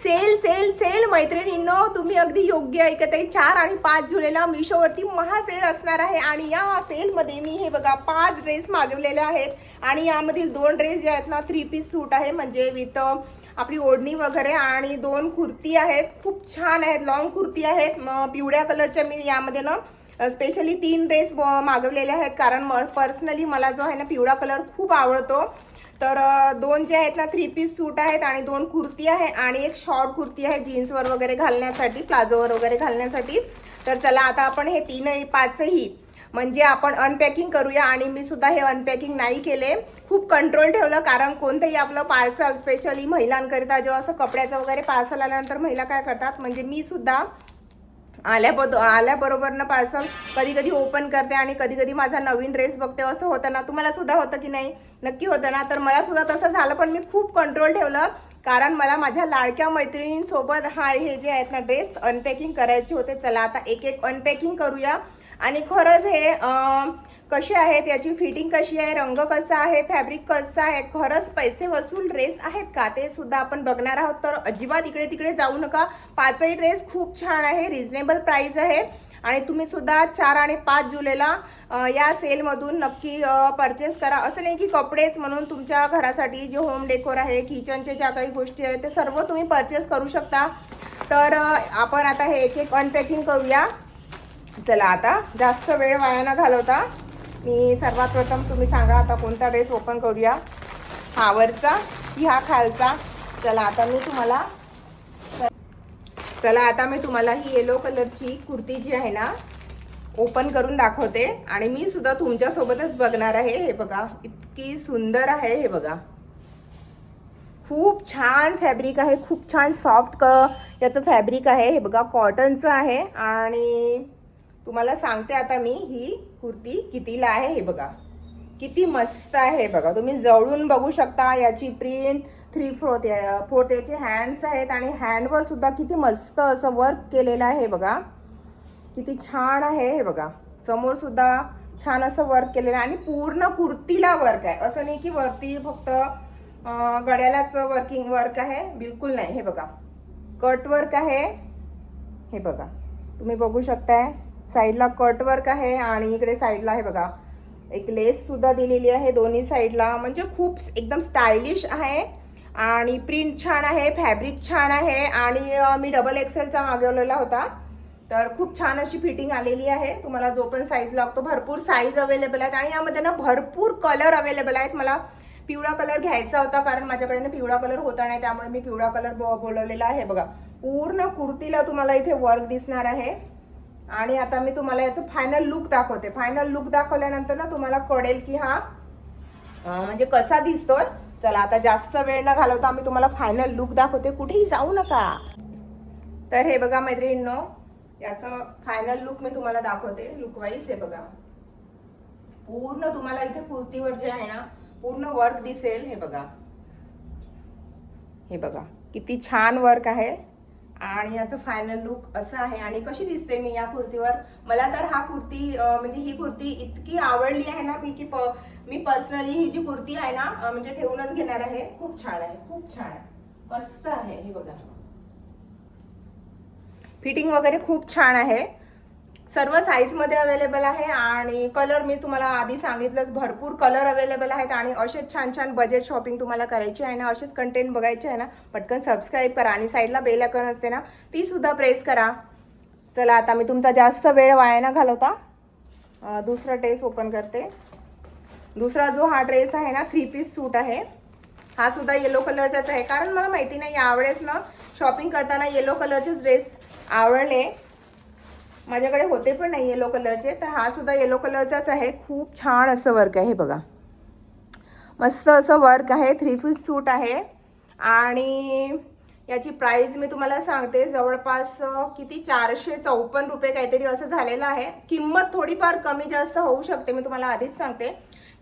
Sale sale sale मैत्रिणींनो, तुम्ही अगदी योग्य ऐकत आहे. 4 आणि 5 जुलैला मिशोवरती महासेल असणार आहे आणि या सेलमध्ये मी हे बघा 5 ड्रेस मागवलेले आहेत आणि यामधील 2 ड्रेस जे आहेत ना 3 पीस सूट आहे, म्हणजे विथ आपली ओढणी वगैरे, आणि 2 कुर्ती आहेत. खूप छान आहेत, लॉंग कुर्ती आहेत. पिवळ्या कलरच्या मी यामध्ये ना स्पेशली 3 ड्रेस मागवलेले आहेत, कारण पर्सनली मला जो आहे ना पिवळा कलर खूप आवडतो. तर 2 जे आहेत ना 3 पीस सूट आहेत आणि 2 कुर्ती आहे आणि एक शॉर्ट कुर्ती आहे जीन्सवर वगैरे घालण्यासाठी, प्लाझोवर वगैरे घालण्यासाठी. तर चला आता आपण हे 3 5ही म्हणजे आपण अनपॅकिंग करूया. आणि मी सुद्धा हे अनपॅकिंग नाही केले, खूप कंट्रोल ठेवलं, कारण कोणतंही आपलं पार्सल स्पेशली महिलांकरिता जेव्हा असं कपड्याचं वगैरे पार्सल आल्यानंतर महिला काय करतात, म्हणजे मी सुद्धा आल्याबरोबरनं पार्सल कधी कधी ओपन करते आणि कधी कधी माझा नवीन ड्रेस बघते. असं होतं ना, तुम्हाला सुद्धा होतं की नाही? नक्की होतं ना. तर मला सुद्धा तसं झालं, पण मी खूप कंट्रोल ठेवलं, कारण मला माझ्या लाडक्या मैत्रिणींसोबत हे जे आहेत ना ड्रेस अनपॅकिंग करायचे होते. चला आता एक एक अनपॅकिंग करूया. आणि खरंच हे कसे आहेत, याची फिटिंग कशी आहे, रंग कसा आहे, फॅब्रिक कसं आहे, खरंच पैसे वसूल ड्रेस आहेत का, ते सुद्धा आपण बघणार आहोत. तर अजिबात इकडे तिकडे जाऊ नका. 5ही ड्रेस खूप छान आहे, रिजनेबल प्राइस आहे आणि तुम्ही सुद्धा 4 आणि 5 जुलैला या सेलमधून नक्की परचेस करा. असं नाही की कपडेच म्हणून, तुमच्या घरासाठी जे होम डेकोर आहे, किचनचे ज्या काही गोष्टी आहेत ते सर्व तुम्ही परचेस करू शकता. तर आपण आता हे एक एक अनपॅकिंग करूया. चला आता जास्त वेळ वाया न घालवता मी सर्वात प्रथम, तुम्ही सांगा आता कोणता ड्रेस ओपन करूया, हा वरचा की हा खालचा? चला आता मी तुम्हाला ही येलो कलरची कुर्ती जी आहे ना ओपन करून दाखवते आणि मी सुद्धा तुमच्यासोबतच बघणार आहे. हे बघा इतकी सुंदर आहे, हे बघा खूप छान फॅब्रिक आहे, खूप छान सॉफ्ट याचं फॅब्रिक आहे. हे बघा कॉटनचं आहे आणि तुम्हाला सांगते आता मी ही कुर्ती कितीला आहे. हे बघा किती मस्त आहे, बघा तुम्ही जवळून बघू शकता. याची प्रिंट 3/4 याचे हँड्स आहेत आणि हँडवर सुद्धा किती मस्त असं वर्क केलेलं आहे. बघा किती छान आहे. हे बघा समोर सुद्धा छान असं वर्क केलेलं आहे आणि पूर्ण कुर्तीला वर्क आहे. असं नाही की वरती फक्त गळ्यालाच वर्क आहे, बिलकुल नाही. हे बघा कट वर्क आहे, हे बघा तुम्ही बघू शकताय. साईडला कट वर्क आहे आणि इकडे साईडला हे बघा एक लेस सुद्धा दिलेली आहे दोन्ही साईडला, म्हणजे खूप एकदम स्टायलिश आहे आणि प्रिंट छान आहे, फॅब्रिक छान आहे. आणि मी डबल एक्सेलचा मागवलेला होता, तर खूप छान अशी फिटिंग आलेली आहे. तुम्हाला जो पण साईज लागतो, भरपूर साईज अवेलेबल आहेत आणि यामध्ये ना भरपूर कलर अवेलेबल आहेत. मला पिवळा कलर घ्यायचा होता, कारण माझ्याकडे ना पिवळा कलर होता नाही, त्यामुळे मी पिवळा कलर बोलवलेला आहे. बघा पूर्ण कुर्तीला तुम्हाला इथे वर्क दिसणार आहे. आणि आता मी तुम्हाला याचं फायनल लुक दाखवते. फायनल लुक दाखवल्यानंतर ना तुम्हाला कळेल की हा म्हणजे कसा दिसतोय. चला आता जास्त वेळ न घालवता मी तुम्हाला फायनल लुक दाखवते, कुठेही जाऊ नका. तर हे बघा मैत्रिणींनो, याचं फायनल लुक मी तुम्हाला दाखवते लुक वाईज. हे बघा पूर्ण तुम्हाला इथे कुर्तीवर जे आहे ना पूर्ण वर्क दिसेल. हे बघा, हे बघा किती छान वर्क आहे आणि याचं फायनल लुक असं आहे. आणि कशी दिसते मी या कुर्तीवर, मला तर हा कुर्ती म्हणजे ही कुर्ती इतकी आवडली आहे ना मी पर्सनली ही जी कुर्ती आहे ना म्हणजे ठेवूनच घेणार आहे. खूप छान आहे, खूप छान आहे, मस्त आहे. हे बघा फिटिंग वगैरे खूप छान आहे, सर्व साईजमध्ये अवेलेबल आहे. आणि कलर मी तुम्हाला आधी सांगितलंच, भरपूर कलर अवेलेबल आहेत. आणि असेच छान छान बजेट शॉपिंग तुम्हाला करायची आहे ना, असेच कंटेंट बघायचे आहे ना, पटकन सबस्क्राईब करा आणि साईडला बेल आयकॉन असते ना ती सुद्धा प्रेस करा. चला आता मी तुमचा जास्त वेळ वाया न घालवता दुसरा ड्रेस ओपन करते. दुसरा जो हा ड्रेस आहे ना 3 पीस सूट आहे, हा सुद्धा येलो कलरचाच आहे, कारण मला माहिती नाही यावेळेस ना शॉपिंग करताना येलो कलरचेच ड्रेस आवडले, माझ्याकडे होते पण नाही येलो कलरचे. तर हा सुद्धा येलो कलरचाच आहे, खूप छान असं वर्क आहे. हे बघा मस्त असं वर्क आहे, 3 पीस सूट आहे. आणि याची प्राइस मी तुम्हाला सांगते, जवळपास किती 454 रुपये काहीतरी असं झालेलं आहे. किंमत थोडीफार कमी जास्त होऊ शकते, मी तुम्हाला आधीच सांगते,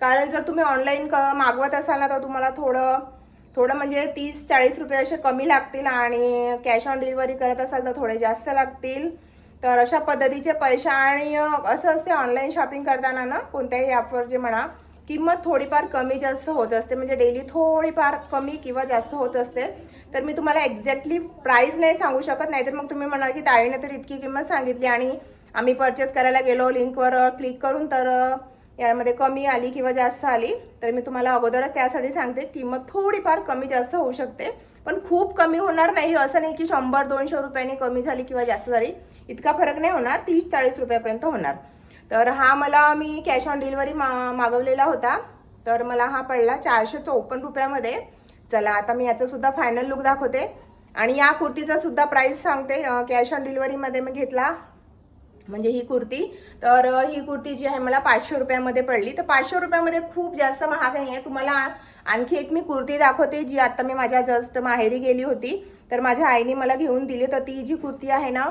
कारण जर तुम्ही ऑनलाईन मागवत असाल ना तर तुम्हाला थोडं म्हणजे 30-40 रुपये असे कमी लागतील आणि कॅश ऑन डिलिव्हरी करत असाल तर थोडे जास्त लागतील. तर अशा पद्धतीचे पैसे. आणि असं असते ऑनलाईन शॉपिंग करताना ना कोणत्याही ॲपवर जे म्हणा किंमत थोडीफार कमी जास्त होत असते, म्हणजे डेली थोडीफार कमी किंवा जास्त होत असते. तर मी तुम्हाला एक्झॅक्टली प्राईस नाही सांगू शकत, नाहीतर मग तुम्ही म्हणाल की ताईने तर इतकी किंमत सांगितली आणि आम्ही परचेस करायला गेलो लिंकवर क्लिक करून तर यामध्ये कमी आली किंवा जास्त आली. तर मी तुम्हाला अगोदरच त्यासाठी सांगते किंमत थोडीफार कमी जास्त होऊ शकते, पण खूप कमी होणार नाही. असं नाही की 100-200 रुपयांनी कमी झाली किंवा जास्त झाली, इतका फरक नाही होणार. 30-40 रुपयापर्यंत होणार. तर हा मला मी कॅश ऑन डिलिव्हरी मागवलेला होता, तर मला हा पडला 454 रुपयामध्ये. चला आता मी याचा सुद्धा फायनल लुक दाखवते आणि या कुर्तीचा सुद्धा प्राइस सांगते. कॅश ऑन डिलिव्हरीमध्ये मी घेतला म्हणजे ही कुर्ती, तर ही कुर्ती जी आहे मला 500 रुपयामध्ये पडली. तर 500 रुपयामध्ये खूप जास्त महाग नाही आहे. तुम्हाला आणखी एक मी कुर्ती दाखवते जी आता मी माझ्या जस्ट माहेरी गेली होती, तर माझ्या आईने मला घेऊन दिली. तर ती जी कुर्ती आहे ना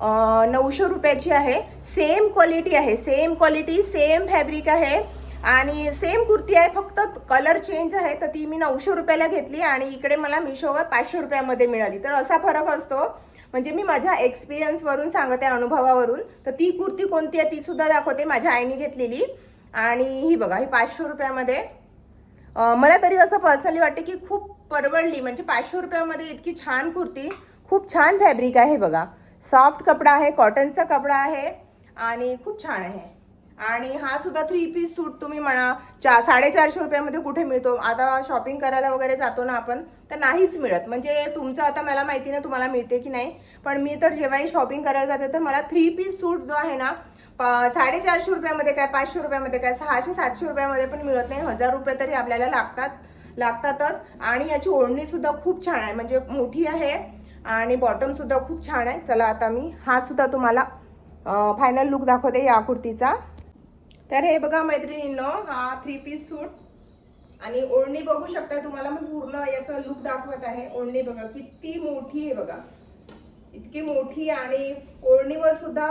900 रुपयाची आहे. सेम क्वालिटी आहे, सेम क्वालिटी, सेम फॅब्रिक आहे आणि सेम कुर्ती आहे, फक्त कलर चेंज आहे. तर ती मी 900 रुपयाला घेतली आणि इकडे मला मिशोवर 500 रुपयामध्ये मिळाली. तर असा फरक असतो, म्हणजे मी माझ्या एक्सपिरियन्सवरून सांगते, अनुभवावरून. तर ती कुर्ती कोणती आहे ती सुद्धा दाखवते, माझ्या आईने घेतलेली. आणि ही बघा, ही 500 रुपयामध्ये मला तरी असं पर्सनली वाटते की खूप परवडली. म्हणजे 500 रुपयामध्ये इतकी छान कुर्ती, खूप छान फॅब्रिक आहे बघा, सॉफ्ट कपडा आहे, कॉटनचा कपडा आहे आणि खूप छान आहे. आणि हा सुद्धा 3 पीस सूट तुम्ही म्हणा 450 रुपयामध्ये कुठे मिळतो. आता शॉपिंग करायला वगैरे जातो ना आपण, तर नाहीच मिळत. म्हणजे तुमचं आता मला माहिती नाही तुम्हाला मिळते की नाही, पण मी तर जेव्हाही शॉपिंग करायला जाते तर मला 3 पीस सूट जो आहे ना 450 रुपयामध्ये काय, 500 रुपयामध्ये काय, 600-700 रुपयामध्ये पण मिळत नाही. 1000 रुपये तरी आपल्याला लागतातच. आणि याची ओढणी सुद्धा खूप छान आहे, म्हणजे मोठी आहे आणि बॉटम सुद्धा खूप छान आहे. चला आता मी हा सुद्धा तुम्हाला फायनल लुक दाखवते या कुर्तीचा. तर हे बघा मैत्रिणींनो, हा 3 पीस सूट आणि ओढणी बघू शकता. तुम्हाला मी पूर्ण याचा लुक दाखवत आहे. ओढणी बघा किती मोठी आहे बघा, इतकी मोठी आणि ओढणीवर सुद्धा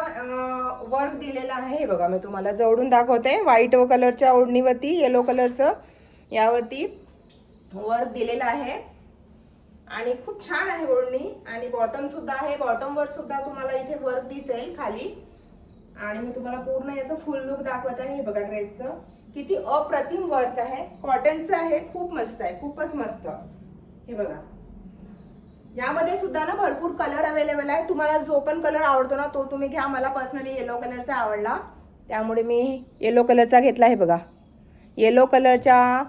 वर्क दिलेलं आहे. बघा मी तुम्हाला जवळून दाखवते. व्हाईट कलरच्या ओढणीवरती येलो कलरचं यावरती वर्क दिलेलं आहे आणि खूप छान आहे ओढणी. आणि बॉटम सुद्धा आहे, बॉटमवर सुद्धा तुम्हाला इथे वर्क दिसेल खाली. आणि मी तुम्हाला पूर्ण याचं फुल लुक दाखवत आहे. हे बघा ड्रेसचं किती अप्रतिम वर्क आहे, कॉटनचं आहे, खूप मस्त आहे, खूपच मस्त. हे बघा, यामध्ये सुद्धा ना भरपूर कलर अवेलेबल आहे. तुम्हाला जो पण कलर आवडतो ना तो तुम्ही घ्या. मला पर्सनली येलो कलरचा आवडला, त्यामुळे मी येलो कलरचा घेतला. हे बघा, येलो कलरच्या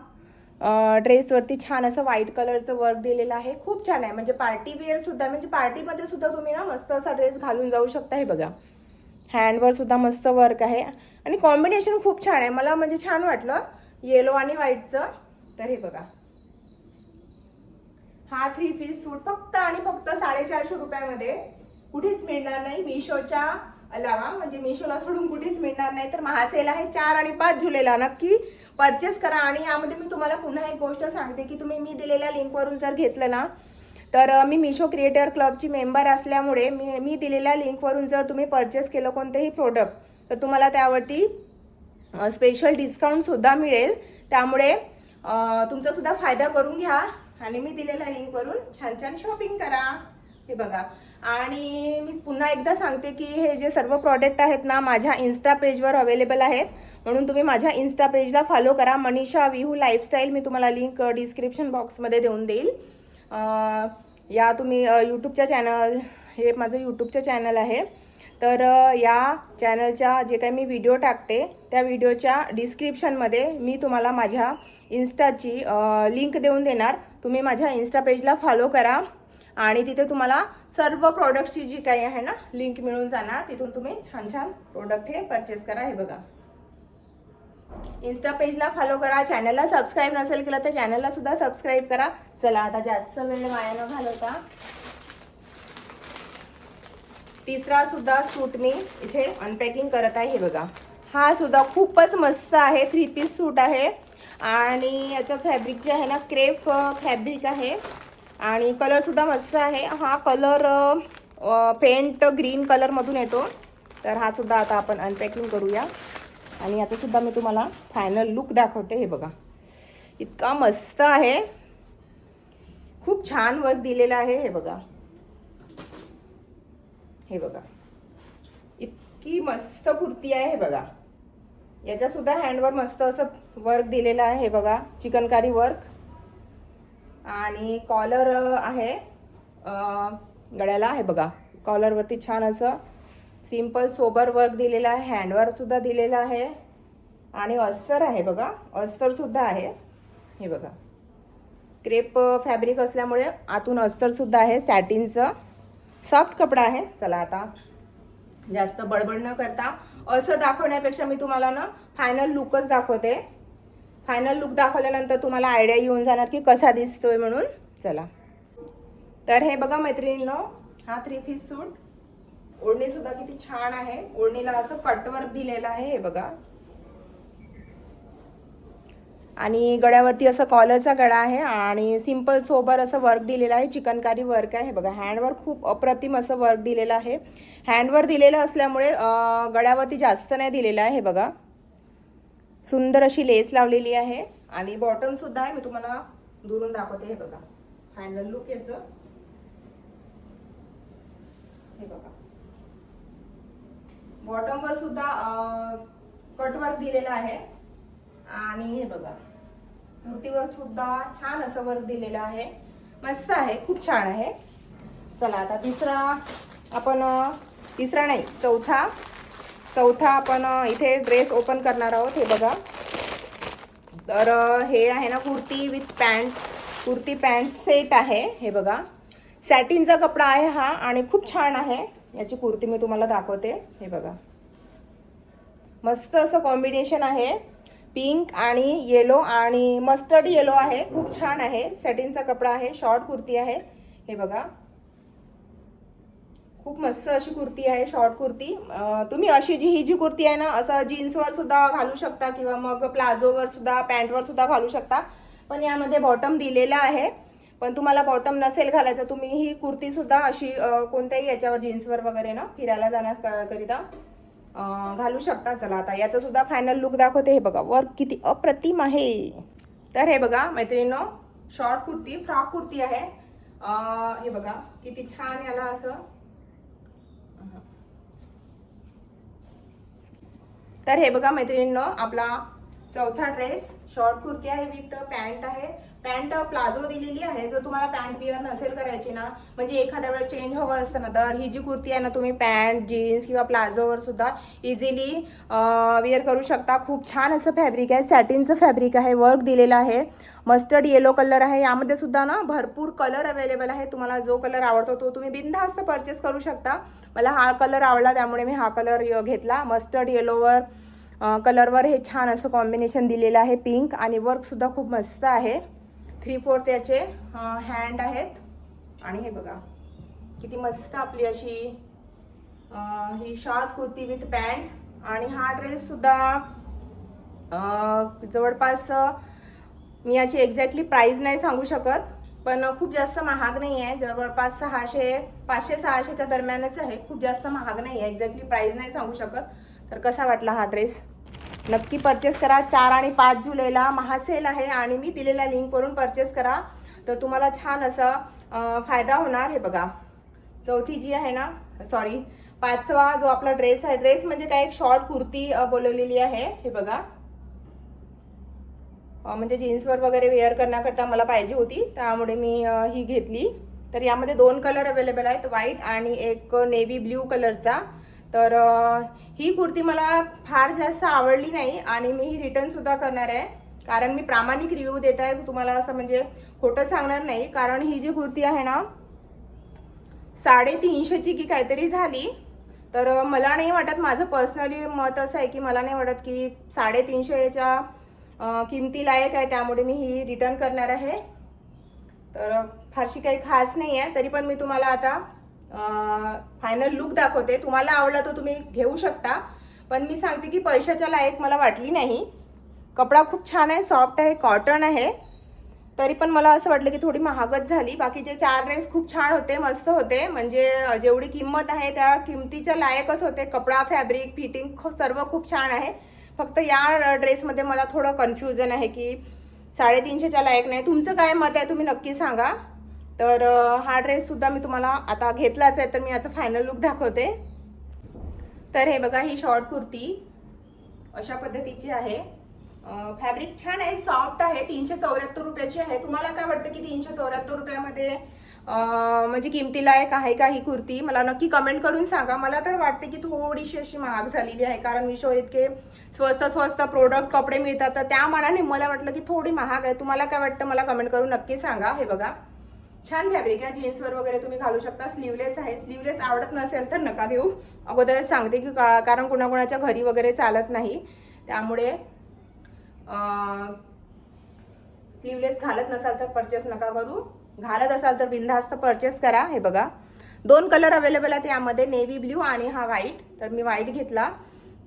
ड्रेसवरती छान असं व्हाईट कलरचं वर्क दिलेलं आहे, खूप छान आहे. म्हणजे पार्टी वेअर सुद्धा, म्हणजे पार्टीमध्ये सुद्धा तुम्ही ना मस्त असा ड्रेस घालून जाऊ शकता. हे बघा, हँडवर सुद्धा मस्त वर्क आहे आणि कॉम्बिनेशन खूप छान आहे. मला म्हणजे छान वाटलं येलो आणि व्हाईटचं. तर हे बघा, हा 3 पीस सूट फक्त आणि फक्त 450 रुपयामध्ये कुठेच मिळणार नाही मिशोच्या अलावा. म्हणजे मिशोला सोडून कुठेच मिळणार नाही. तर महासेल आहे 4 आणि 5 जुलैला, नक्की परचेस करा. आणि यामध्ये मी तुम्हाला पुन्हा एक गोष्ट सांगते की तुम्ही मी दिलेल्या लिंकवरून जर घेतलं ना, तर मी मिशो क्रिएटर क्लबची मेंबर असल्यामुळे मी दिलेल्या लिंकवरून जर तुम्ही परचेस केलं कोणतेही प्रोडक्ट, तर तुम्हाला त्यावरती स्पेशल डिस्काउंटसुद्धा मिळेल. त्यामुळे तुमचा सुद्धा फायदा करून घ्या आणि मी दिलेल्या लिंकवरून छान छान शॉपिंग करा. हे बघा, आणि मी पुन्हा एकदा सांगते की हे जे सर्व प्रॉडक्ट आहेत ना माझ्या इन्स्टा पेजवर अवेलेबल आहेत, म्हणून तुम्ही माझ्या इन्स्टा पेजला फॉलो करा. मनीषा विहू लाईफस्टाईल, मी तुम्हाला लिंक डिस्क्रिप्शन बॉक्समध्ये देऊन देईल. या तुम्ही यूट्यूबच्या चॅनल, हे माझं यूट्यूबचं चॅनल आहे, तर या चॅनलच्या जे काही मी व्हिडिओ टाकते त्या व्हिडिओच्या डिस्क्रिप्शनमध्ये मी तुम्हाला माझ्या इन्स्टाची लिंक देऊन देणार. तुम्ही माझ्या इन्स्टा पेजला फॉलो करा आणि तिथे तुम्हाला सर्व प्रोडक्ट्सची जी काही आहे ना लिंक मिळून जाणार. तिथून तुम्ही छान छान प्रोडक्ट हे परचेस करा. हे बघा, इन्स्टा पेजला फॉलो करा. चॅनलला सबस्क्राईब नसेल केलं तर चॅनलला सुद्धा सबस्क्राईब करा. चला आता जास्त वेळ वाया न घालवता तिसरा सुद्धा सूट मी इथे अनपॅकिंग करत आहे. हे बघा, हा सुद्धा खूपच मस्त आहे, 3 पीस सूट आहे आणि याचं फॅब्रिक जे आहे ना क्रेप फॅब्रिक आहे आणि कलर सुद्धा मस्त आहे. हा कलर पेंट ग्रीन कलरमधून येतो. तर हा सुद्धा आता आपण अनपॅकिंग करूया आणि याचं सुद्धा मी तुम्हाला फायनल लुक दाखवते. हे बघा, इतका मस्त आहे, खूप छान वर्क दिलेला आहे. हे बघा, हे बघा, इतकी मस्त कुर्ती आहे. हे बघा, याच्यासुद्धा हँडवर मस्त असं वर्क दिलेलं आहे बघा, चिकनकारी वर्क. आणि कॉलर आहे गळ्याला आहे बघा, कॉलरवरती छान असं सिंपल सोबर वर्क दिलेलं आहे. हँडवर सुद्धा दिलेलं आहे. आणि अस्तर आहे बघा, अस्तर सुद्धा आहे हे बघा. क्रेप फॅब्रिक असल्यामुळे आतून अस्तर सुद्धा आहे. सॅटिनचं सॉफ्ट कपडा आहे. चला आता जास्त बडबड न करता असं दाखवण्यापेक्षा मी तुम्हाला ना फायनल लुकच दाखवते. फायनल लुक दाखवल्यानंतर तुम्हाला आयडिया येऊन जाणार की कसा दिसतोय म्हणून. चला तर हे बघा मैत्रिणींनो, हा 3 पीस सूट. ओढणी सुद्धा किती छान आहे. ओढणीला असं कटवर्क दिलेलं आहे हे बघा. आणि गळ्यावरती असं कॉलरचा गळा आहे आणि सिंपल सोबर असं वर्क दिलेलं आहे. चिकनकारी वर्क आहे बघा. हँडवर खूप अप्रतिम असं वर्क दिलेलं आहे. हँडवर दिलेलं असल्यामुळे गळ्यावरती जास्त नाही दिलेलं आहे हे बघा. सुंदर अशी लेस लावलेली आहे. आणि बॉटम सुद्धा आहे, मी तुम्हाला दुरून दाखवते हे बघा. फायनल लुक याचं हे बघा. बॉटमवर सुद्धा कटवर्क दिलेलं आहे. आणि हे बघा कुर्तीवर सुद्धा छान असं वर्क दिलेलं आहे. मस्त आहे, खूप छान आहे. चला आता चौथा आपण इथे ड्रेस ओपन करणार आहोत हे बघा. तर हे आहे ना kurti with pant, kurti pant set आहे हे बघा. सॅटिनचा कपडा आहे हा आणि खूप छान आहे. याची कुर्ती मी तुम्हाला दाखवते हे बघा. मस्त असं कॉम्बिनेशन आहे. पिंक आणि येलो आणि मस्टर्ड येलो आहे. खूप छान आहे. सॅटिनचा कपडा आहे. शॉर्ट कुर्ती आहे हे बघा. खूप मस्त अशी कुर्ती आहे, शॉर्ट कुर्ती. तुम्ही अशी ही जी कुर्ती आहे ना, असं जीन्सवर सुद्धा घालू शकता किंवा मग प्लाझोवर सुद्धा, पॅन्टवर सुद्धा घालू शकता. पण यामध्ये बॉटम दिलेला आहे. पण तुम्हाला बॉटम नसेल घालायचं, तुम्ही ही कुर्ती सुद्धा अशी कोणत्याही याच्यावर जीन्सवर वगैरे ना फिरायला जाण्याकरिता घालू शकता. चला आता याचा सुद्धा फायनल लुक दाखवते हे बघा. वर्क किती अप्रतिम आहे. तर हे बघा मैत्रिणींनो, शॉर्ट कुर्ती, फ्रॉक कुर्ती आहे. हे बघा किती छान याला असं. तर हे बघा मैत्रिणींनो, आपला चौथा ड्रेस शॉर्ट कुर्ती आहे विथ पॅन्ट आहे. पॅन्ट प्लाझो दिलेली आहे. जर तुम्हाला पॅन्ट विअर नसेल करायची ना, म्हणजे एखाद्या वेळेस चेंज हवं असतं ना, तर ही जी कुर्ती आहे ना, तुम्ही पॅन्ट, जीन्स किंवा प्लाझोवर सुद्धा इझिली विअर करू शकता. खूप छान असं फॅब्रिक आहे. सॅटिनचं फॅब्रिक आहे. वर्क दिलेलं आहे. मस्टर्ड येलो कलर आहे. यामध्ये सुद्धा ना भरपूर कलर अवेलेबल आहे. तुम्हाला जो कलर आवडतो तो तुम्ही बिनधास्त परचेस करू शकता. मला हा कलर आवडला त्यामुळे मी हा कलर घेतला. मस्टर्ड येलोवर कलरवर हे छान असं कॉम्बिनेशन दिलेलं आहे. पिंक आणि वर्कसुद्धा खूप मस्त आहे. 3/4 याचे हँड आहेत. आणि हे बघा किती मस्त आपली अशी ही शॉर्ट कुर्ती विथ पॅन्ट. आणि हा ड्रेससुद्धा जवळपास मी याची एक्झॅक्टली प्राईस नाही सांगू शकत, पण खूप जास्त महाग नाही आहे. जवळपास 500-600च्या दरम्यानच आहे. खूप जास्त महाग नाही आहे. एक्झॅक्टली प्राईस नाही सांगू शकत. तर कसा वाटला हा ड्रेस नक्की परचेस करा. 4 आणि 5 जुलैला महासेल आहे आणि मी दिलेल्या लिंकवरून परचेस करा, तर तुम्हाला छान असा फायदा होणार. हे बघा चौथी जी आहे ना, सॉरी 5वा जो आपला ड्रेस आहे, ड्रेस म्हणजे काय, एक शॉर्ट कुर्ती बोलवलेली आहे. हे बघा म्हणजे जीन्सवर वगैरे वेअर करण्याकरता मला पाहिजे होती, त्यामुळे मी ही घेतली. तर यामध्ये 2 कलर अवेलेबल आहेत, व्हाईट आणि एक नेव्ही ब्ल्यू कलरचा. तर ही कुर्ती मला फार जास्त आवडली नाही आणि मी ही रिटर्नसुद्धा करणार आहे. कारण मी प्रामाणिक रिव्ह्यू देत आहे, तुम्हाला असं म्हणजे खोटं सांगणार नाही. कारण ही जी कुर्ती आहे ना 350ची की काहीतरी झाली. तर मला नाही वाटत, माझं पर्सनली मत असं आहे की मला नाही वाटत की 350च्या किमतीलायक आहे, त्यामुळे मी ही रिटर्न करणार आहे. तर फारशी काही खास नाही आहे. तरी पण मी तुम्हाला आता फायनल लुक दाखवते. तुम्हाला आवडला तर तुम्ही घेऊ शकता, पण मी सांगते की पैशाच्या लायक मला वाटली नाही. कपडा खूप छान आहे, सॉफ्ट आहे, कॉटन आहे. तरी पण मला असं वाटलं की थोडी महागच झाली. बाकीचे 4 ड्रेस खूप छान होते, मस्त होते. म्हणजे जेवढी किंमत आहे त्या किमतीच्या लायकच होते. कपडा, फॅब्रिक, फिटिंग सर्व खूप छान आहे. फक्त या ड्रेसमध्ये मला थोडं कन्फ्युजन आहे की 350च्या लायक नाही. तुमचं काय मत आहे तुम्ही नक्की सांगा. तर हा ड्रेससुद्धा मी तुम्हाला आता घेतलाच आहे, तर मी याचं फायनल लुक दाखवते. तर हे बघा ही शॉर्ट कुर्ती अशा पद्धतीची आहे. फॅब्रिक छान आहे, सॉफ्ट आहे. 374 रुपयाची आहे. तुम्हाला काय वाटतं की 374 रुपयामध्ये म्हणजे किमतीला आहे का ही कुर्ती? मला नक्की कमेंट करून सांगा. मला तर वाटते की थोडीशी अशी महाग झालेली आहे, कारण मिशोवर इतके स्वस्त प्रोडक्ट कपडे मिळतात, तर त्या मानाने मला वाटलं की थोडी महाग आहे. तुम्हाला काय वाटतं मला कमेंट करून नक्की सांगा. हे बघा, छान फॅब्रिक आहे. जीन्सवर वगैरे तुम्ही घालू शकता. स्लीवलेस आहे. स्लीवलेस आवडत नसेल तर नका घेऊ. अगोदर सांगते की कारण कुणाकुणाच्या घरी वगैरे चालत नाही, त्यामुळे स्लीवलेस घालत नसाल तर परचेस नका करू. घालत असाल तर बिनधास्त परचेस करा. हे बघा, 2 कलर अवेलेबल आहेत यामध्ये, नेव्ही ब्ल्यू आणि हा व्हाईट. तर मी व्हाईट घेतला,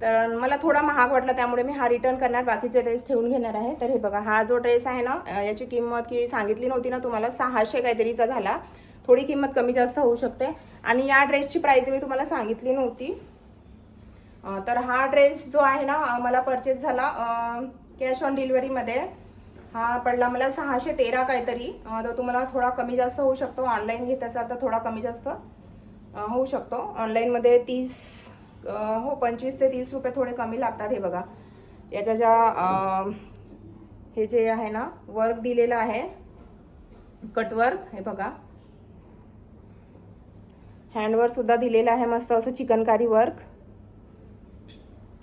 तर मला थोडा महाग वाटला, त्यामुळे मी हा रिटर्न करणार, बाकीचे ड्रेस ठेवून घेणार आहे. तर हे बघा, हा जो ड्रेस आहे ना, याची किंमत की सांगितली नव्हती ना तुम्हाला, 600 काहीतरीचा झाला. थोडी किंमत कमी जास्त होऊ शकते. आणि या ड्रेसची प्राइस मी तुम्हाला सांगितली नव्हती. तर हा ड्रेस जो आहे ना, मला परचेस झाला कॅश ऑन डिलिव्हरीमध्ये. हा पडला मला 613 काहीतरी. तर तुम्हाला थोडा कमी जास्त होऊ शकतो. ऑनलाईन घेत असाल तर थोडा कमी जास्त होऊ शकतो. ऑनलाईनमध्ये 25 ते 30 रुपये थोडे कमी लागतात. हे बघा, याच्या ज्या हे जे आहे ना, वर्क दिलेलं आहे, कटवर्क, हे बघा, हँडवर सुद्धा दिलेलं आहे मस्त असं चिकनकारी वर्क.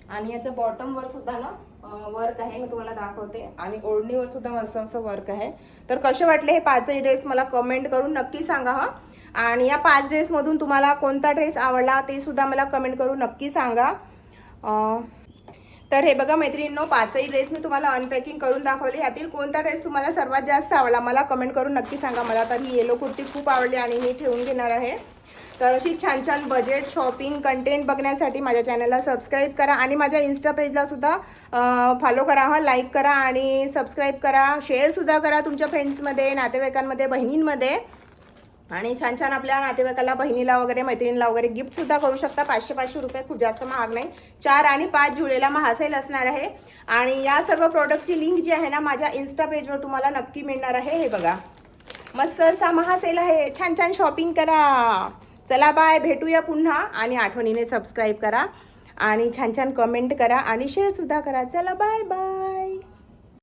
आणि याच्या बॉटमवर सुद्धा ना वर्क आहे, मी तुम्हाला दाखवते. आणि ओढणीवर सुद्धा मस्त असं वर्क आहे. तर कसे वाटले हे 5ही ड्रेस मला कमेंट करून नक्की सांगा हा. आणि या 5 ड्रेसमधून तुम्हाला कोणता ड्रेस आवडला ते सुद्धा मला कमेंट करून नक्की सांगा. तर हे बघा मैत्रिणींनो, 5ही ड्रेस मी तुम्हाला अनपॅकिंग करून दाखवले. यातील कोणता ड्रेस तुम्हाला सर्वात जास्त आवडला मला कमेंट करून नक्की सांगा. मला तर ही येलो कुर्ती खूप आवडली आणि मी ठेवून घेणार आहे. तर अशी छान छान बजेट शॉपिंग कंटेंट बघण्यासाठी माझ्या चॅनलला सबस्क्राईब करा आणि माझ्या इन्स्टा पेजला सुद्धा फॉलो करा. हा, लाईक करा आणि सबस्क्राईब करा. शेअरसुद्धा करा तुमच्या फ्रेंड्समध्ये, नातेवाईकांमध्ये, बहिणींमध्ये. आणि छान छान आपल्या नातेवाईकाला, बहिणीला वगैरे, मैत्रिणीला वगैरे गिफ्टसुद्धा करू शकता. 500 रुपये, खूप जास्त महाग नाही. 4 आणि 5 जुलैला महासेल असणार आहे. आणि या सर्व प्रोडक्टची लिंक जी आहे ना, माझ्या इन्स्टा पेजवर तुम्हाला नक्की मिळणार आहे. हे बघा, मस्त असा महासेल आहे. छान छान शॉपिंग करा. चला बाय, भेटूया पुन्हा. आणि आठवणीने सबस्क्राईब करा आणि छान छान कमेंट करा आणि शेअरसुद्धा करा. चला बाय बाय.